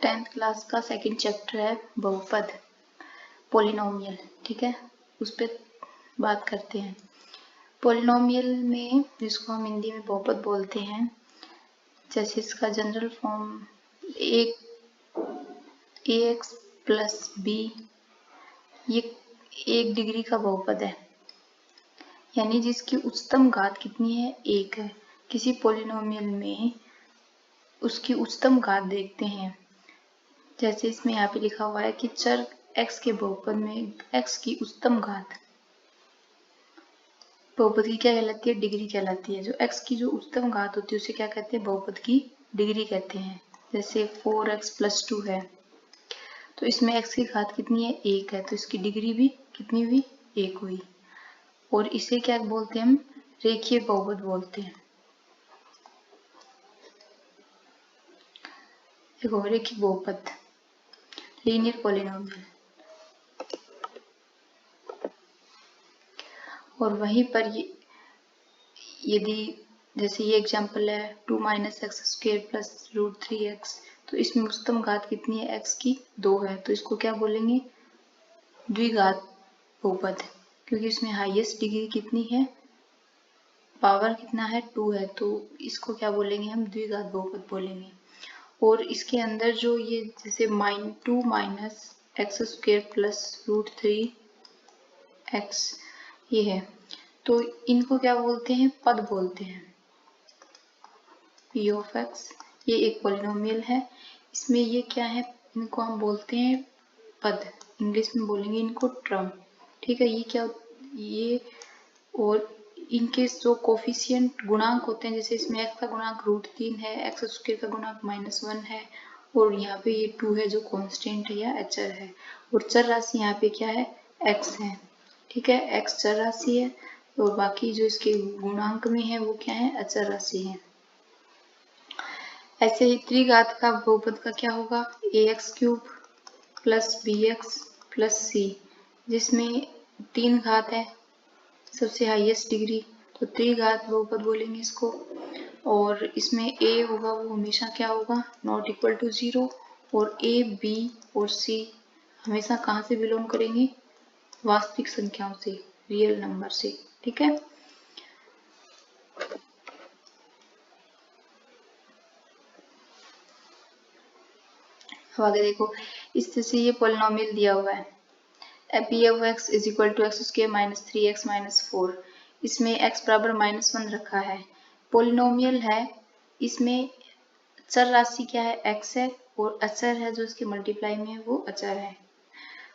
10th class का second chapter है बहुपद, पोलिनोमियल। ठीक है, उस पर बात करते हैं। पोलिनोमियल में, जिसको हम हिंदी में बहुपद बोलते हैं, जैसे इसका general form ax plus b, ये 1 डिग्री का बहुपद है, यानी जिसकी उच्चतम घात कितनी है, 1 है। किसी पोलिनोमियल में उसकी उच्चतम घात देखते हैं। जैसे इसमें यहाँ पे लिखा हुआ है कि चर x के बहुपद में x की उच्चतम घात बहुपद की क्या कहलाती है, डिग्री कहलाती है। जो x की जो उच्चतम घात होती है उसे क्या कहते हैं, बहुपद की डिग्री कहते हैं। जैसे 4x + 2 है, तो इसमें x की घात कितनी है, 1 है, तो इसकी डिग्री भी कितनी हुई, 1 हुई। और इसे क्या बोलते हैं, हम रेखीय बहुपद बोलते हैं। देखो, रेखीय बहुपद, लीनियर पॉलिनोमियल। और वहीं पर यदि जैसे ये एग्जांपल है 2 - x² + √3x, तो इसमें उच्चतम घात कितनी है, x की 2 है, तो इसको क्या बोलेंगे, द्विघात बहुपद, क्योंकि इसमें हाईएस्ट डिग्री कितनी है, पावर कितना है, 2 है, तो इसको क्या बोलेंगे, हम द्विघात बहुपद बोलेंगे। और इसके अंदर जो ये जैसे -2 - x² + √3x ये है, तो इनको क्या बोलते हैं, पद बोलते हैं, p of x। ये एक पॉलिनोमियल है, इसमें ये क्या है, इनको हम बोलते हैं पद, इंग्लिश में बोलेंगे इनको टर्म। ठीक है, ये क्या, ये और इनके जो कोफिशिएंट गुणांक होते हैं, जैसे इसमें x का गुणांक √3 है, x² का गुणांक -1 है, और यहाँ पे ये 2 है जो कांस्टेंट है या अचर है, और चर राशि यहाँ पे क्या है, x है। ठीक है, x चर राशि है, और बाकी जो इसके गुणांक में है वो क्या है, अचर राशि है। ऐसे ही त्रिघात का बहुपद का क्या होगा, ax³ + bx + c, जिसमें 3 घात है, सबसे हाईएस्ट डिग्री, तो त्रिघात बहुपद बोलेंगे इसको। और इसमें a होगा वो हमेशा क्या होगा, ≠ 0, और a, b और c हमेशा कहाँ से बिलोंग करेंगे, वास्तविक संख्याओं से, रियल नंबर से। ठीक है, अब आगे देखो, इस तरह से ये पॉलिनोमियल दिया हुआ है, p of x = x² - 3x - 4, इसमें x बराबर -1 रखा है, पॉलिनोमियल है, इसमें चर राशि क्या है, x है, और अचर है जो इसके मल्टीप्लाई में है वो अचर है।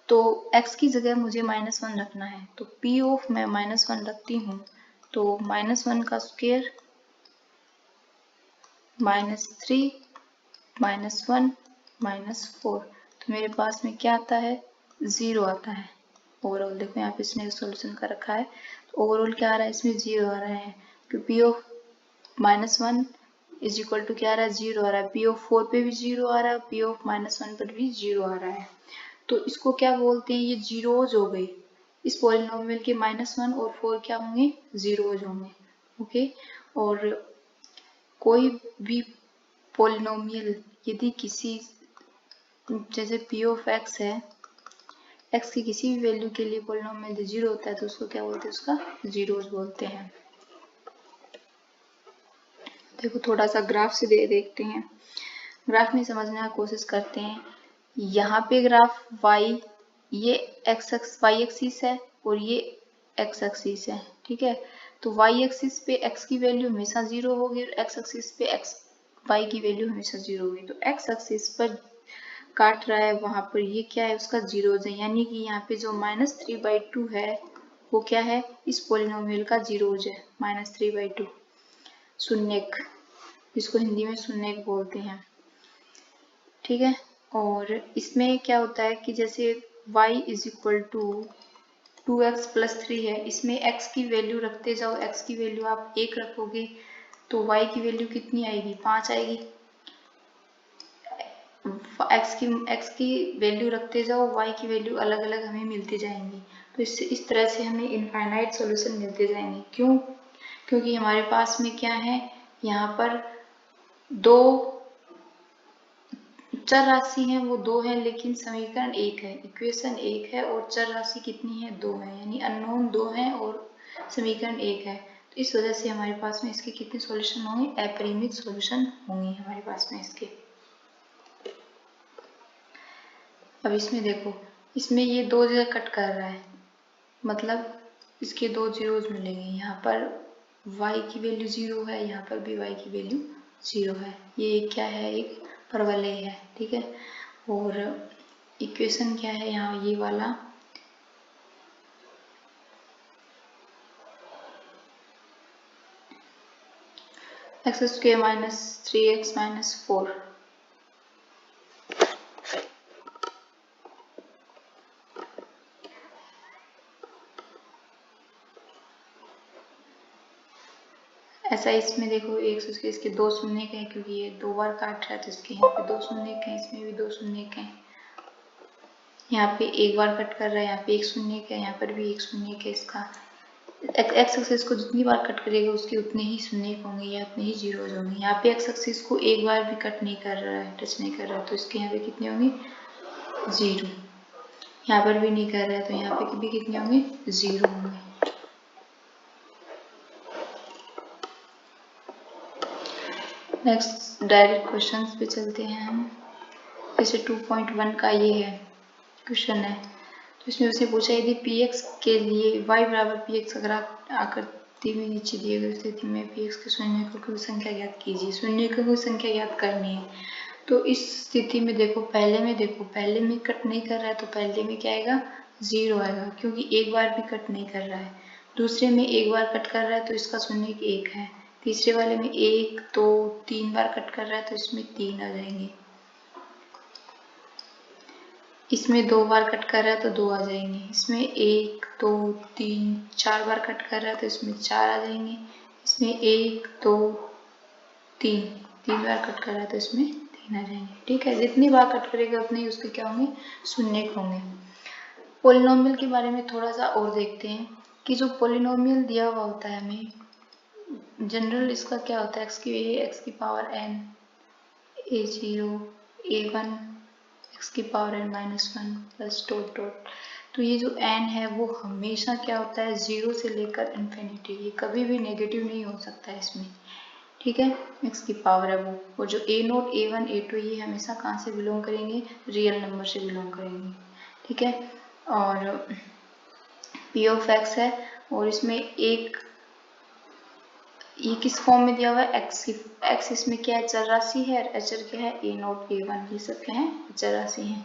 तो x की जगह मुझे -1 रखना है, तो p ऑफ मैं -1 रखती हूँ, तो -1 का स्क्वायर -3 -1 -4, तो मेरे पास में क्या आता है, 0 आता है। ओवरऑल देखो यहाँ पे इसने सॉल्यूशन का रखा है, तो ओवरऑल क्या आ रहा है, इसमें 0 आ रहा है, क्योंकि p ऑफ -1 = क्या आ रहा है, 0 आ रहा है, p ऑफ 4 पे भी 0 आ रहा है, p ऑफ -1 पर भी 0 आ रहा है। तो इसको क्या बोलते हैं, ये जीरोज हो गए, इस पॉलिनोमियल के -1 और 4 क्या होंगे, जीरोज होंगे। ओके, और कोई भी पॉलिनोमियल यदि किसी, जैसे p ऑफ x है, x की किसी भी वैल्यू के लिए पॉलिनोमियल 0 होता है, तो उसको क्या बोलते हैं, उसका जीरोज बोलते हैं। देखो, थोड़ा सा ग्राफ से देखते हैं, ग्राफ में समझने की कोशिश करते हैं। यहाँ पे ग्राफ y, ये y एक्सिस है और ये x एक्सिस है। ठीक है, तो y एक्सिस पे x की वैल्यू हमेशा 0 होगी, और x एक्सिस पे y की वैल्यू हमेशा 0 होगी। तो x एक्सिस पर काट रहा है, वहां पर ये क्या है, उसका जीरोज है, यानी कि यहाँ पे जो -3/2 है वो क्या है, इस पॉलिनोमियल का जीरोज है, -3/2, शून्यक, जिसको हिंदी में शून्यक बोलते हैं। ठीक है, और इसमें क्या होता है कि जैसे y = 2x + 3 है, इसमें x की वैल्यू रखते जाओ, x की वैल्यू आप 1 रखोगे तो y की वैल्यू कितनी आएगी, 5 आएगी। x की वैल्यू रखते जाओ, y की वैल्यू अलग अलग हमें मिलती जाएंगी, तो इससे इस तरह से हमें इनफाइनाइट सॉल्यूशन मिलते जाएंगे। क्यों, क्योंकि हमारे पास में क्या है, यहाँ पर 2 चर राशि है वो 2 है, लेकिन समीकरण 1 है, इक्वेशन 1 है और चर राशि कितनी है 2 है, यानी अननोन 2 है और समीकरण 1 है। तो इस वजह से हमारे पास में इसके कितने सॉल्यूशन होंगे, अपरिमित सॉल्यूशन होंगे हमारे पास में इसके। अब इसमें देखो, इसमें ये 2 जगह कट कर रहा है, मतलब इसके 2 जीरोज मिलेंगे। यहाँ पर y की वैल्यू 0 है, यहाँ पर भी y की वैल्यू 0 है। ये क्या है, एक परवलय है, ठीक है। और इक्वेशन क्या है यहाँ, ये वाला x² माइनस 3x माइनस 4। ऐसा इसमें देखो, एक इसके 2 शून्य के हैं, क्योंकि ये 2 बार काट रहा है तो इसके यहाँ पे 2 शून्य के हैं, इसमें भी 2 शून्य के हैं। यहाँ पे 1 बार कट कर रहा है, यहाँ पे 1 शून्य का है, यहाँ पर भी 1 शून्य का। इसका एक्स एक्सिस को जितनी बार कट करेगा उसके उतने ही शून्य होंगे या उतने ही जीरोज होंगे। यहाँ पे एक्स एक्सिस को 1 बार भी कट नहीं कर रहा है, टच नहीं कर रहा है, तो इसके यहाँ पे कितने होंगे, 0। यहाँ पर भी नहीं कर रहा है तो यहाँ पे भी कितने होंगे, 0 होंगे। नेक्स्ट डायरेक्ट क्वेश्चंस पे चलते हैं हम। जैसे 2.1 का ये है क्वेश्चन है, तो इसमें उसने पूछा यदि px के लिए y बराबर px अगर आप आकृति में नीचे दिए गए स्थिति में px के शून्य को कोई संख्या ज्ञात कीजिए। शून्य को कोई संख्या ज्ञात करनी है, तो इस स्थिति में देखो, पहले में कट नहीं कर रहा है तो पहले में क्या आएगा, 0 आएगा, क्योंकि 1 बार भी कट नहीं कर रहा है। दूसरे में 1 बार कट कर रहा है तो इसका शून्य 1 है। तीसरे वाले में 1 2 3 बार कट कर रहा है तो इसमें 3 आ जाएंगे। इसमें 2 बार कट कर रहा है तो 2 आ जाएंगे। इसमें 1 2 3 4 बार कट कर रहा है तो इसमें 4 आ जाएंगे। इसमें 1 2 3 बार कट कर रहा है तो इसमें 3 आ जाएंगे, ठीक है। जितनी बार कट करेगा उतने ही उसके क्या होंगे, शून्य होंगे। पॉलिनोमियल के बारे में थोड़ा सा और देखते हैं कि जो पॉलिनोमियल दिया हुआ होता है हमें, जनरल इसका क्या होता है, x की power n, a0 a1 x की power n minus 1 plus dot dot. तो ये जो n है वो हमेशा क्या होता है, 0 से लेकर इन्फिनिटी, ये कभी भी नेगेटिव नहीं हो सकता है इसमें, ठीक है। x की पावर है वो, और जो a0 a1 a2 ये हमेशा कहाँ से बिलोंग करेंगे, रियल नंबर से बिलोंग करेंगे, ठीक है। और p ऑफ x है, और इसमें एक ये किस फॉर्म में दिया हुआ है, x इसमें क्या है, चर राशि है, और अचर क्या है, a0 a1, ये सब क्या है, चर राशि है।